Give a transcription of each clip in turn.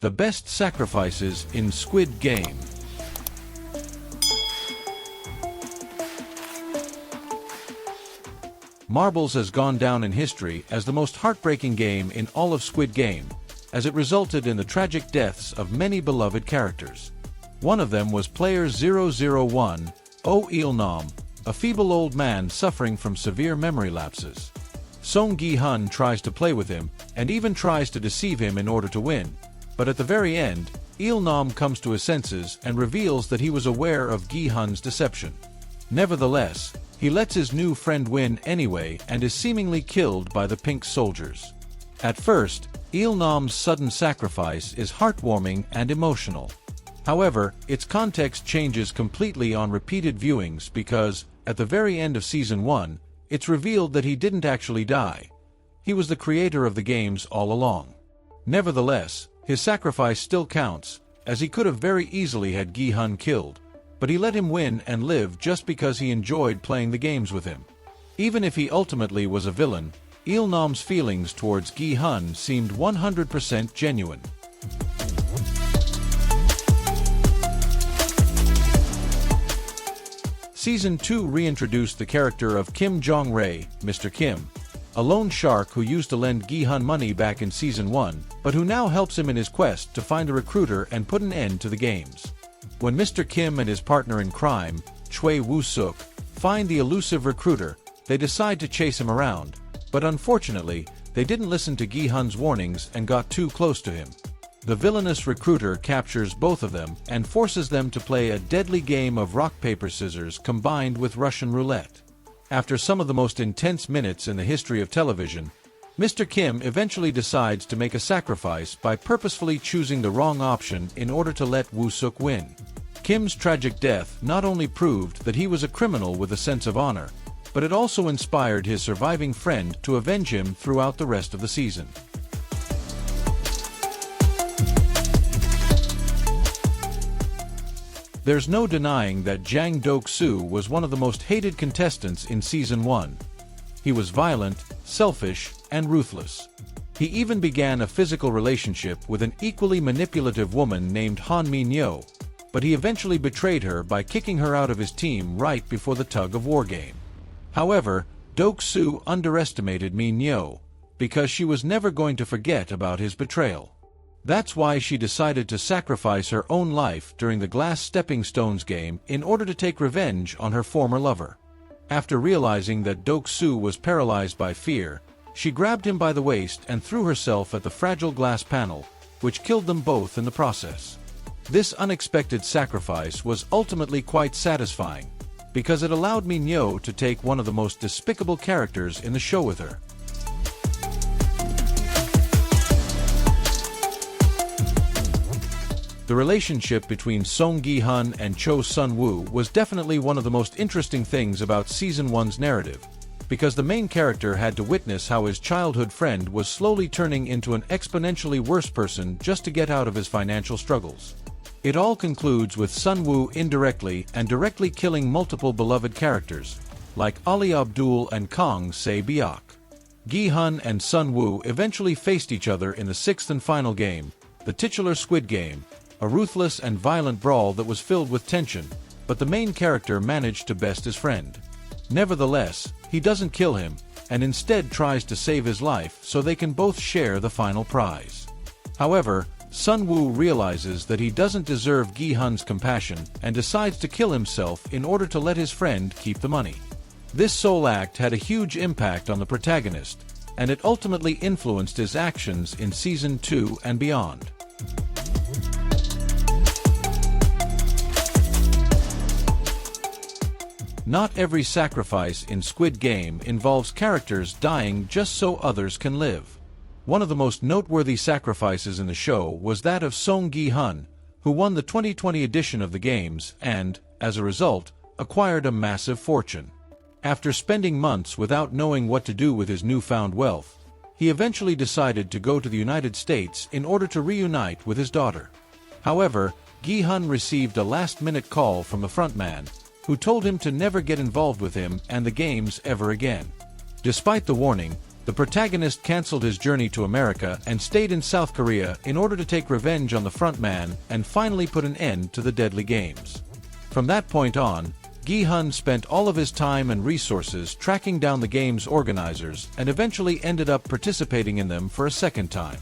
The best sacrifices in Squid Game. Marbles has gone down in history as the most heartbreaking game in all of Squid Game, as it resulted in the tragic deaths of many beloved characters. One of them was player 001, Oh Il-nam, a feeble old man suffering from severe memory lapses. Song Gi-hun tries to play with him, and even tries to deceive him in order to win, but at the very end, Il-nam comes to his senses and reveals that he was aware of Gi-hun's deception. Nevertheless, he lets his new friend win anyway and is seemingly killed by the pink soldiers. At first, Il-nam's sudden sacrifice is heartwarming and emotional. However, its context changes completely on repeated viewings because, at the very end of Season 1, it's revealed that he didn't actually die. He was the creator of the games all along. Nevertheless, his sacrifice still counts, as he could have very easily had Gi-hun killed, but he let him win and live just because he enjoyed playing the games with him. Even if he ultimately was a villain, Il-nam's feelings towards Gi-hun seemed 100% genuine. Season 2 reintroduced the character of Kim Jong-rae, Mr. Kim, a loan shark who used to lend Gi-hun money back in Season 1, but who now helps him in his quest to find a recruiter and put an end to the games. When Mr. Kim and his partner in crime, Choi Woo-suk, find the elusive recruiter, they decide to chase him around, but unfortunately, they didn't listen to Gi-hun's warnings and got too close to him. The villainous recruiter captures both of them and forces them to play a deadly game of rock-paper-scissors combined with Russian roulette. After some of the most intense minutes in the history of television, Mr. Kim eventually decides to make a sacrifice by purposefully choosing the wrong option in order to let Woo-suk win. Kim's tragic death not only proved that he was a criminal with a sense of honor, but it also inspired his surviving friend to avenge him throughout the rest of the season. There's no denying that Jang Dok-soo was one of the most hated contestants in Season 1. He was violent, selfish, and ruthless. He even began a physical relationship with an equally manipulative woman named Han Min-yo, but he eventually betrayed her by kicking her out of his team right before the tug-of-war game. However, Dok-soo underestimated Min-yo, because she was never going to forget about his betrayal. That's why she decided to sacrifice her own life during the Glass Stepping Stones game in order to take revenge on her former lover. After realizing that Dok-soo was paralyzed by fear, she grabbed him by the waist and threw herself at the fragile glass panel, which killed them both in the process. This unexpected sacrifice was ultimately quite satisfying, because it allowed Min-yo to take one of the most despicable characters in the show with her. The relationship between Song Gi-hun and Cho Sun-woo was definitely one of the most interesting things about Season 1's narrative, because the main character had to witness how his childhood friend was slowly turning into an exponentially worse person just to get out of his financial struggles. It all concludes with Sun-woo indirectly and directly killing multiple beloved characters, like Ali Abdul and Kang Se-byuk. Gi-hun and Sun-woo eventually faced each other in the sixth and final game, the titular Squid Game, a ruthless and violent brawl that was filled with tension, but the main character managed to best his friend. Nevertheless, he doesn't kill him, and instead tries to save his life so they can both share the final prize. However, Sun-woo realizes that he doesn't deserve Gi-hun's compassion and decides to kill himself in order to let his friend keep the money. This sole act had a huge impact on the protagonist, and it ultimately influenced his actions in Season 2 and beyond. Not every sacrifice in Squid Game involves characters dying just so others can live. One of the most noteworthy sacrifices in the show was that of Song Gi-hun, who won the 2020 edition of the games and, as a result, acquired a massive fortune. After spending months without knowing what to do with his newfound wealth, he eventually decided to go to the United States in order to reunite with his daughter. However, Gi-hun received a last-minute call from the frontman, who told him to never get involved with him and the games ever again. Despite the warning, The protagonist canceled his journey to America and stayed in South Korea in order to take revenge on the frontman and finally put an end to the deadly games. From that point on, Gi-hun spent all of his time and resources tracking down the game's organizers and eventually ended up participating in them for a second time.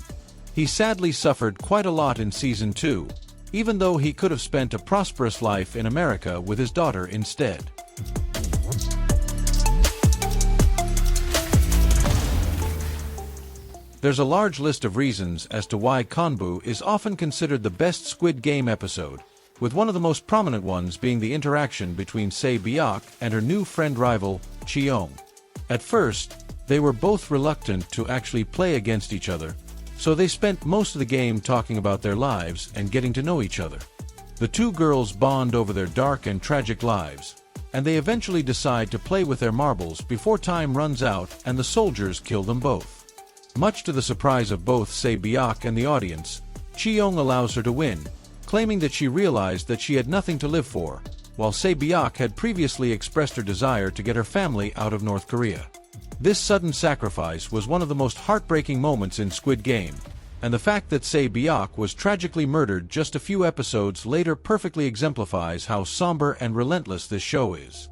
He sadly suffered quite a lot in Season 2, even though he could have spent a prosperous life in America with his daughter instead. There's a large list of reasons as to why Konbu is often considered the best Squid Game episode, with one of the most prominent ones being the interaction between Sae Byeok and her new friend-rival, Cheong. At first, they were both reluctant to actually play against each other, so they spent most of the game talking about their lives and getting to know each other. The two girls bond over their dark and tragic lives, and they eventually decide to play with their marbles before time runs out and the soldiers kill them both. Much to the surprise of both Sae Byeok and the audience, Cheong allows her to win, claiming that she realized that she had nothing to live for, while Sae Byeok had previously expressed her desire to get her family out of North Korea. This sudden sacrifice was one of the most heartbreaking moments in Squid Game, and the fact that Sae Byeok was tragically murdered just a few episodes later perfectly exemplifies how somber and relentless this show is.